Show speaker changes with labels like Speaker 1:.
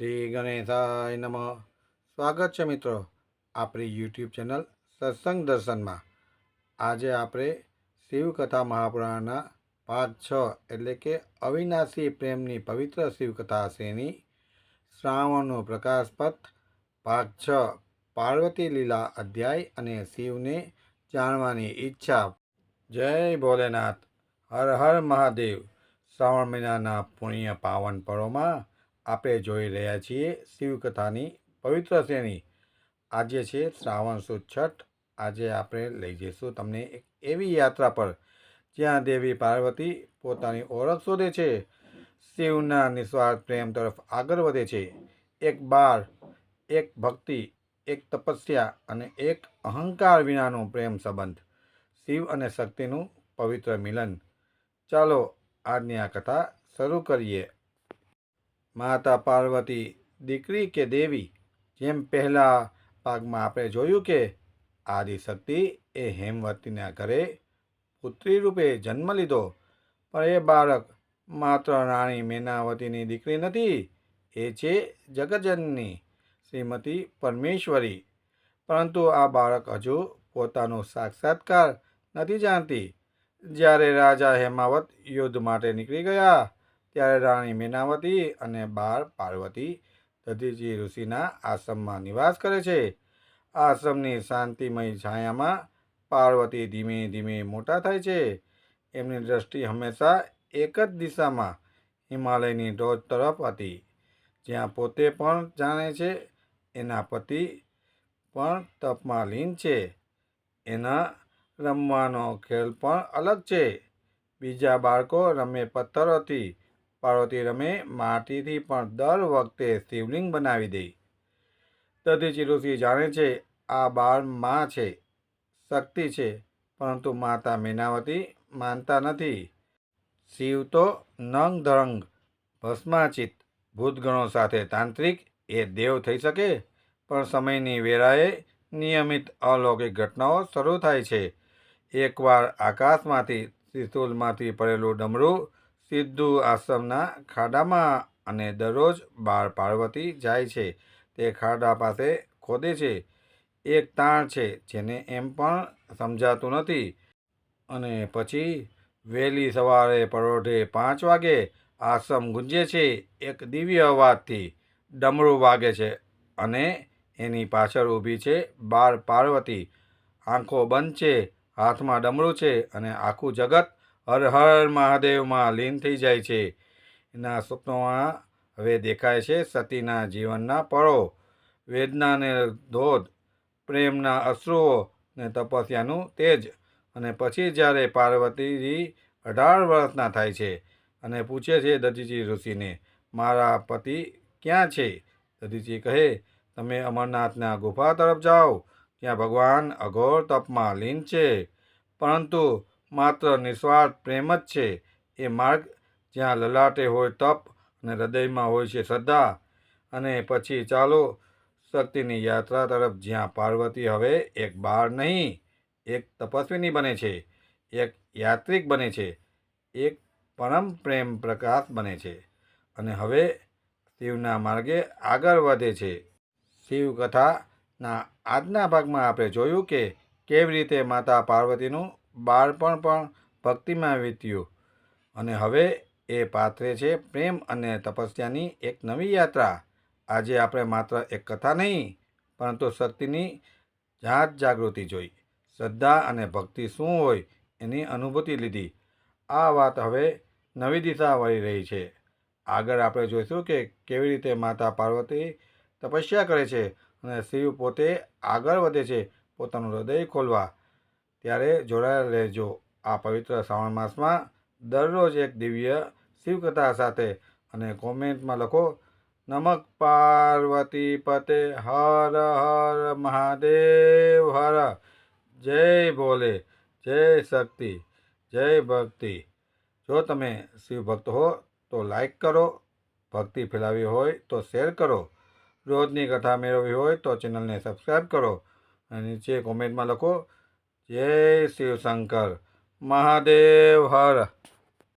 Speaker 1: શ્રી ગણેશાય નમઃ. સ્વાગત છે મિત્રો આપણી યુટ્યુબ ચેનલ સત્સંગ દર્શનમાં. આજે આપણે શિવકથા મહાપુરાણના ભાગ 6 એટલે કે અવિનાશી પ્રેમની પવિત્ર શિવકથા શ્રેણી શ્રાવણનો પ્રકાશપથ ભાગ 6 પાર્વતી લીલા અધ્યાય અને શિવને જાણવાની ઈચ્છા. જય ભોલેનાથ. હર હર મહાદેવ. શ્રાવણ મહિનાના પુણ્ય પાવન પર્વમાં આપણે જોઈ રહ્યા છીએ શિવકથાની પવિત્ર શ્રેણી. આજે છે શ્રાવણ સુદ છઠ. આજે આપણે લઈ જઈશું તમને એક એવી યાત્રા પર જ્યાં દેવી પાર્વતી પોતાની ઓળખ શોધે છે, શિવના નિસ્વાર્થ પ્રેમ તરફ આગળ વધે છે. એક બાળ, એક ભક્તિ, એક તપસ્યા અને એક અહંકાર વિનાનો પ્રેમ સંબંધ, શિવ અને શક્તિનું પવિત્ર મિલન. ચાલો આજની આ કથા શરૂ કરીએ. માતા પાર્વતી દીકરી કે દેવી? જેમ પહેલા ભાગમાં આપણે જોયું કે આદિશક્તિ એ હેમવતીના ઘરે પુત્રી રૂપે જન્મ લીધો, પણ એ બાળક માત્ર રાણી મેનાવતીની દીકરી નથી, એ છે જગતજનની શ્રીમતી પરમેશ્વરી. પરંતુ આ બાળક હજુ પોતાનો સાક્ષાત્કાર નથી જાણતી. જ્યારે રાજા હેમાવત યુદ્ધ માટે નીકળી ગયા ત્યારે રાણી મેનાવતી અને બાળ પાર્વતી દધીચી ઋષિના આશ્રમમાં નિવાસ કરે છે. આશ્રમની શાંતિમય છાયામાં પાર્વતી ધીમે ધીમે મોટા થાય છે. એમની દ્રષ્ટિ હંમેશા એક જ દિશામાં હિમાલયની ટોચ તરફ હતી, જ્યાં પોતે પણ જાણે છે એના પતિ પણ તપમાં લીન છે. એના રમવાનો ખેલ પણ અલગ છે. બીજા બાળકો રમે પથ્થરોથી, પાર્વતી રમે માટીથી, પણ દર વખતે શિવલિંગ બનાવી દે. દધીચી ઋષિ જાણે છે આ બાળ માં છે, શક્તિ છે, પરંતુ માતા મેનાવતી માનતા નથી. શિવ તો નંગ ધ્રંગ ભસ્માચિત ભૂતગણો સાથે તાંત્રિક, એ દેવ થઈ શકે? પણ સમયની વેળાએ નિયમિત અલૌકિક ઘટનાઓ શરૂ થાય છે. એકવાર આકાશમાંથી ત્રિશુલમાંથી પડેલું ડમરું સીધું આશ્રમના ખાડામાં, અને દરરોજ બાળ પાર્વતી જાય છે તે ખાડા પાસે ખોદે છે. એક તાણ છે જેને એમ પણ સમજાતું નથી. અને પછી વહેલી સવારે પરોઢે 5 વાગે આશ્રમ ગુંજે છે એક દિવ્ય અવાજથી. ડમરું વાગે છે અને એની પાછળ ઊભી છે બાળ પાર્વતી. આંખો બંધ છે, હાથમાં ડમરું છે, અને આખું જગત હર હર મહાદેવમાં લીન થઈ જાય છે. એના સ્વપ્નોમાં હવે દેખાય છે સતીના જીવનના પળો, વેદનાને ધોધ, પ્રેમના અશ્રુઓ ને તપસ્યાનું તેજ. અને પછી જ્યારે પાર્વતીજી 18 વર્ષના થાય છે અને પૂછે છે દધીચી ઋષિને, મારા પતિ ક્યાં છે? દધીચી કહે, તમે અમરનાથના ગુફા તરફ જાઓ, ત્યાં ભગવાન અઘોર તપમાં લીન છે. પરંતુ માત્ર નિસ્વાર્થ પ્રેમ જ છે એ માર્ગ, જ્યાં લલાટે હોય તપ અને હૃદયમાં હોય છે શ્રદ્ધા. અને પછી ચાલો શક્તિની યાત્રા તરફ, જ્યાં પાર્વતી હવે એક બાળ નહીં, એક તપસ્વીની બને છે, એક યાત્રિક બને છે, એક પરમ પ્રેમ પ્રકાશ બને છે, અને હવે શિવના માર્ગે આગળ વધે છે. શિવકથાના આજના ભાગમાં આપણે જોયું કે કેવી રીતે માતા પાર્વતીનું બાળપણ પણ ભક્તિમાં વીત્યું, અને હવે એ પાથરે છે પ્રેમ અને તપસ્યાની એક નવી યાત્રા. આજે આપણે માત્ર એક કથા નહીં, પરંતુ શક્તિની જાગૃતિ જોઈ, શ્રદ્ધા અને ભક્તિ શું હોય એની અનુભૂતિ લીધી. આ વાત હવે નવી દિશા વળી રહી છે. આગળ આપણે જોઈશું કે કેવી રીતે માતા પાર્વતી તપસ્યા કરે છે અને શિવ પોતે આગળ વધે છે પોતાનું હૃદય ખોલવા. ત્યારે જોડાયેલા રહેજો આ પવિત્ર શ્રાવણ માસમાં દરરોજ એક દિવ્ય શિવકથા સાથે. અને કોમેન્ટમાં લખો, નમઃ પાર્વતી પતે હર હર મહાદેવ હર. જય ભોલે, જય શક્તિ, જય ભક્તિ. જો તમે શિવ ભક્ત હો તો લાઈક કરો, ભક્તિ ફેલાવી હોય તો શેર કરો, રોજની કથા મેળવવી હોય તો ચેનલને સબસ્ક્રાઈબ કરો. અને નીચે કોમેન્ટમાં લખો, જય શિવશંકર, મહાદેવ હર.